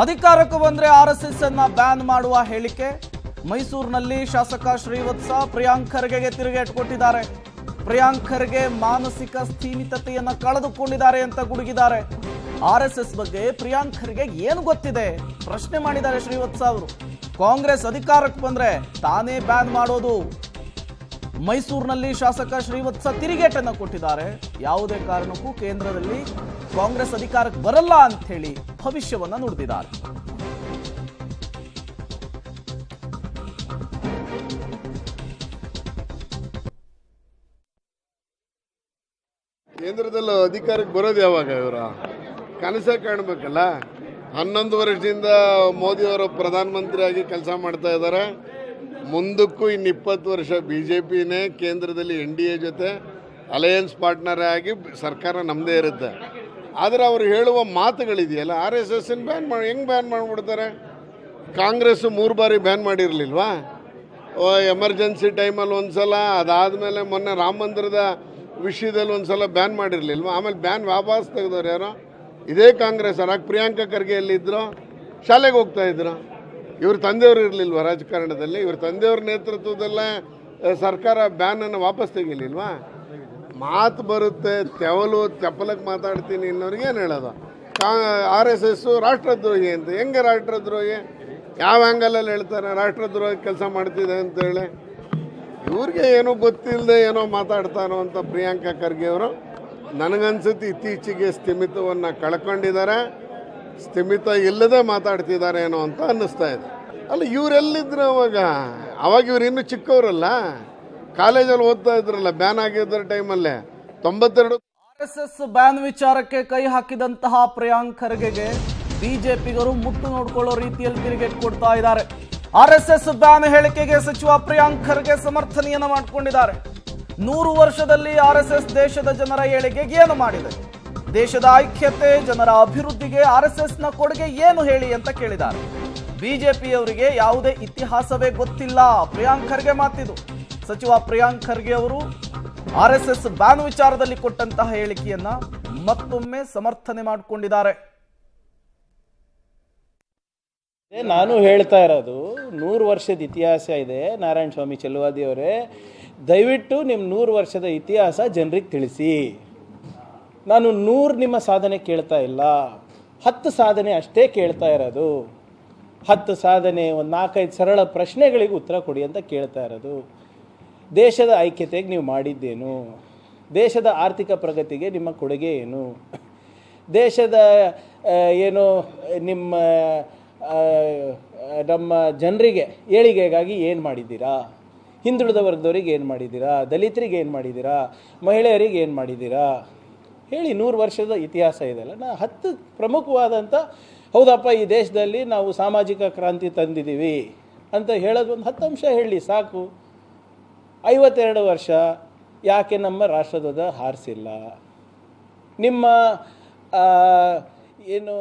ಅಧಿಕಾರಕ್ಕೆ ಬಂದ್ರೆ RSS ಅನ್ನ ಬ್ಯಾನ್ ಮಾಡುವ ಹೇಳಿಕೆ. ಮೈಸೂರಿನಲ್ಲಿ ಶಾಸಕ ಶ್ರೀವತ್ಸ ಪ್ರಿಯಾಂಕ್ ಖರ್ಗೆಗೆ ತಿರುಗೇಟು ಕೊಟ್ಟಿದ್ದಾರೆ. ಪ್ರಿಯಾಂಕ್ ಖರ್ಗೆ ಮಾನಸಿಕ ಸ್ಥಿಮಿತತೆಯನ್ನ ಕಳೆದುಕೊಂಡಿದ್ದಾರೆ ಅಂತ ಗುಡುಗಿದ್ದಾರೆ. RSS ಬಗ್ಗೆ ಪ್ರಿಯಾಂಕ್ ಖರ್ಗೆ ಏನು ಗೊತ್ತಿದೆ ಪ್ರಶ್ನೆ ಮಾಡಿದ್ದಾರೆ ಶ್ರೀವತ್ಸ ಅವರು. ಕಾಂಗ್ರೆಸ್ ಅಧಿಕಾರಕ್ಕೆ ಬಂದ್ರೆ ತಾನೇ ಬ್ಯಾನ್ ಮಾಡೋದು. ಮೈಸೂರಿನಲ್ಲಿ ಶಾಸಕ ಶ್ರೀವತ್ಸ ತಿರುಗೇಟನ್ನ ಕೊಟ್ಟಿದ್ದಾರೆ. ಯಾವುದೇ ಕಾರಣಕ್ಕೂ ಕೇಂದ್ರದಲ್ಲಿ ಕಾಂಗ್ರೆಸ್ ಅಧಿಕಾರಕ್ಕೆ ಬರಲ್ಲ ಅಂತ ಹೇಳಿ ಭವಿಷ್ಯವನ್ನ ನುಡಿದಿದ್ದಾರೆ. ಕೇಂದ್ರದಲ್ಲಿ ಅಧಿಕಾರಕ್ಕೆ ಬರೋದು ಯಾವಾಗ? ಇವರ ಕನಸ ಕಾಣಬೇಕಲ್ಲ. 11 ವರ್ಷದಿಂದ ಮೋದಿಯವರು ಪ್ರಧಾನಮಂತ್ರಿಯಾಗಿ ಕೆಲಸ ಮಾಡ್ತಾ ಇದ್ದಾರೆ. ಮುಂದಕ್ಕೂ ಇನ್ನು 20 ವರ್ಷ BJPನೇ ಕೇಂದ್ರದಲ್ಲಿ NDA ಜೊತೆ ಅಲಯನ್ಸ್ ಪಾರ್ಟ್ನರ್ ಆಗಿ ಸರ್ಕಾರ ನಮ್ಮದೇ ಇರುತ್ತೆ. ಆದರೆ ಅವರು ಹೇಳುವ ಮಾತುಗಳಿದೆಯಲ್ಲ, RSS ಬ್ಯಾನ್ ಮಾಡಿ ಹೆಂಗೆ ಬ್ಯಾನ್ ಮಾಡಿಬಿಡ್ತಾರೆ? ಕಾಂಗ್ರೆಸ್ಸು 3 ಬಾರಿ ಬ್ಯಾನ್ ಮಾಡಿರಲಿಲ್ವಾ? ಎಮರ್ಜೆನ್ಸಿ ಟೈಮಲ್ಲಿ ಒಂದು ಸಲ, ಅದಾದಮೇಲೆ ಮೊನ್ನೆ ರಾಮ ಮಂದಿರದ ವಿಷಯದಲ್ಲಿ ಒಂದು ಸಲ ಬ್ಯಾನ್ ಮಾಡಿರಲಿಲ್ವಾ? ಆಮೇಲೆ ಬ್ಯಾನ್ ವಾಪಸ್ ತೆಗೆದವ್ರು ಯಾರೋ ಇದೇ ಕಾಂಗ್ರೆಸ್. ಆಗ ಪ್ರಿಯಾಂಕಾ ಖರ್ಗೆ ಎಲ್ಲಿದ್ದರು? ಶಾಲೆಗೆ ಹೋಗ್ತಾ ಇದ್ರು. ಇವ್ರ ತಂದೆಯವರು ಇರಲಿಲ್ವ ರಾಜಕಾರಣದಲ್ಲಿ? ಇವ್ರ ತಂದೆಯವ್ರ ನೇತೃತ್ವದಲ್ಲೇ ಸರ್ಕಾರ ಬ್ಯಾನನ್ನು ವಾಪಸ್ ತೆಗಿಲಿಲ್ವಾ? ಮಾತು ಬರುತ್ತೆ, ಚಪ್ಪಲಕ್ಕೆ ಮಾತಾಡ್ತೀನಿ ಇನ್ನವ್ರಿಗೆ ಏನು ಹೇಳೋದು? RSS ರಾಷ್ಟ್ರದ್ರೋಹಿ ಅಂತ. ಹೆಂಗೆ ರಾಷ್ಟ್ರದ್ರೋಹಿ? ಯಾವ ಆ್ಯಂಗಲಲ್ಲಿ ಹೇಳ್ತಾರೆ ರಾಷ್ಟ್ರದ್ರೋಹಿ ಕೆಲಸ ಮಾಡ್ತಿದೆ ಅಂತೇಳಿ? ಇವ್ರಿಗೆ ಏನೋ ಗೊತ್ತಿಲ್ಲದೆ ಏನೋ ಮಾತಾಡ್ತಾರೋ ಅಂತ ಪ್ರಿಯಾಂಕಾ ಖರ್ಗೆ ಅವರು. ನನಗನ್ಸುತ್ತೆ ಇತ್ತೀಚೆಗೆ ಸ್ಥಿಮಿತವನ್ನು ಕಳ್ಕೊಂಡಿದ್ದಾರೆ. ಸ್ಥಿಮಿತ ಇಲ್ಲದೆ ಮಾತಾಡ್ತಿದ್ದಾರೆ ಏನೋ ಅಂತ ಅನ್ನಿಸ್ತಾ ಇದೆ. ಅಲ್ಲ, ಇವರೆಲ್ಲಿದ್ರು ಅವಾಗ ಇವ್ರು ಇನ್ನೂ ಚಿಕ್ಕವರಲ್ಲ, ಕಾಲೇಜಲ್ಲಿ ಓದ್ತಾ ಇದ್ರಲ್ಲ ಬ್ಯಾನ್ ಆಗಿದ್ದ ಟೈಮಲ್ಲೇ 92. RSS ಬ್ಯಾನ್ ವಿಚಾರಕ್ಕೆ ಕೈ ಹಾಕಿದಂತಹ ಪ್ರಿಯಾಂಕ್ ಖರ್ಗೆಗೆ ಬಿಜೆಪಿಗರು ಮುಟ್ಟು ನೋಡ್ಕೊಳ್ಳೋ ರೀತಿಯಲ್ಲಿ ತಿರುಗೇಟು ಕೊಡ್ತಾ ಇದ್ದಾರೆ. RSS ಬ್ಯಾನ್ ಹೇಳಿಕೆಗೆ ಸಚಿವ ಪ್ರಿಯಾಂಕ್ ಖರ್ಗೆ ಸಮರ್ಥನೆಯನ್ನ ಮಾಡಿಕೊಂಡಿದ್ದಾರೆ. 100 ವರ್ಷದಲ್ಲಿ RSS ದೇಶದ ಜನರ ಏಳಿಗೆಗೆ ಏನು ಮಾಡಿದೆ? ದೇಶದ ಐಕ್ಯತೆ, ಜನರ ಅಭಿವೃದ್ಧಿಗೆ RSS ನ ಕೊಡುಗೆ ಏನು ಹೇಳಿ ಅಂತ ಕೇಳಿದ್ದಾರೆ. ಬಿಜೆಪಿಯವರಿಗೆ ಯಾವುದೇ ಇತಿಹಾಸವೇ ಗೊತ್ತಿಲ್ಲ. ಪ್ರಿಯಾಂಕ್ ಖರ್ಗೆ ಮಾತಿದು. ಸಚಿವ ಪ್ರಿಯಾಂಕ್ ಖರ್ಗೆ ಅವರು RSS ಬ್ಯಾನ್ ವಿಚಾರದಲ್ಲಿ ಕೊಟ್ಟಂತಹ ಹೇಳಿಕೆಯನ್ನ ಮತ್ತೊಮ್ಮೆ ಸಮರ್ಥನೆ ಮಾಡಿಕೊಂಡಿದ್ದಾರೆ. ನಾನು ಹೇಳ್ತಾ ಇರೋದು 100 ವರ್ಷದ ಇತಿಹಾಸ ಇದೆ. ನಾರಾಯಣ ಸ್ವಾಮಿ ಚೆಲುವಾದಿ ಅವರೇ, ದಯವಿಟ್ಟು ನಿಮ್ಮ 100 ವರ್ಷದ ಇತಿಹಾಸ ಜನರಿಗೆ ತಿಳಿಸಿ. ನಾನು 100 ನಿಮ್ಮ ಸಾಧನೆ ಕೇಳ್ತಾ ಇಲ್ಲ, 10 ಸಾಧನೆ ಅಷ್ಟೇ ಕೇಳ್ತಾ ಇರೋದು. 10 ಸಾಧನೆ, ಒಂದು 4-5 ಸರಳ ಪ್ರಶ್ನೆಗಳಿಗೆ ಉತ್ತರ ಕೊಡಿ ಅಂತ ಕೇಳ್ತಾ ಇರೋದು. ದೇಶದ ಐಕ್ಯತೆಗೆ ನೀವು ಮಾಡಿದ್ದೇನು? ದೇಶದ ಆರ್ಥಿಕ ಪ್ರಗತಿಗೆ ನಿಮ್ಮ ಕೊಡುಗೆ ಏನು? ದೇಶದ ಏನು ನಮ್ಮ ಜನರಿಗೆ ಏಳಿಗೆಗಾಗಿ ಏನು ಮಾಡಿದ್ದೀರಾ? ಹಿಂದುಳಿದ ವರ್ಗದವ್ರಿಗೆ ಏನು ಮಾಡಿದ್ದೀರಾ? ದಲಿತರಿಗೆ ಏನು ಮಾಡಿದ್ದೀರಾ? ಮಹಿಳೆಯರಿಗೆ ಏನು ಮಾಡಿದ್ದೀರಾ? ಹೇಳಿ. 100 ವರ್ಷದ ಇತಿಹಾಸ ಇದೆಯಲ್ಲ. 10 ಪ್ರಮುಖವಾದಂಥ, ಹೌದಪ್ಪ ಈ ದೇಶದಲ್ಲಿ ನಾವು ಸಾಮಾಜಿಕ ಕ್ರಾಂತಿ ತಂದಿದ್ದೀವಿ ಅಂತ ಹೇಳೋದು ಒಂದು 10 ಅಂಶ ಹೇಳಿ ಸಾಕು. 52 ವರ್ಷ ಯಾಕೆ ನಮ್ಮ ರಾಷ್ಟ್ರಧ್ವಜ ಹಾರಿಸಿಲ್ಲ? ನಿಮ್ಮ ಏನು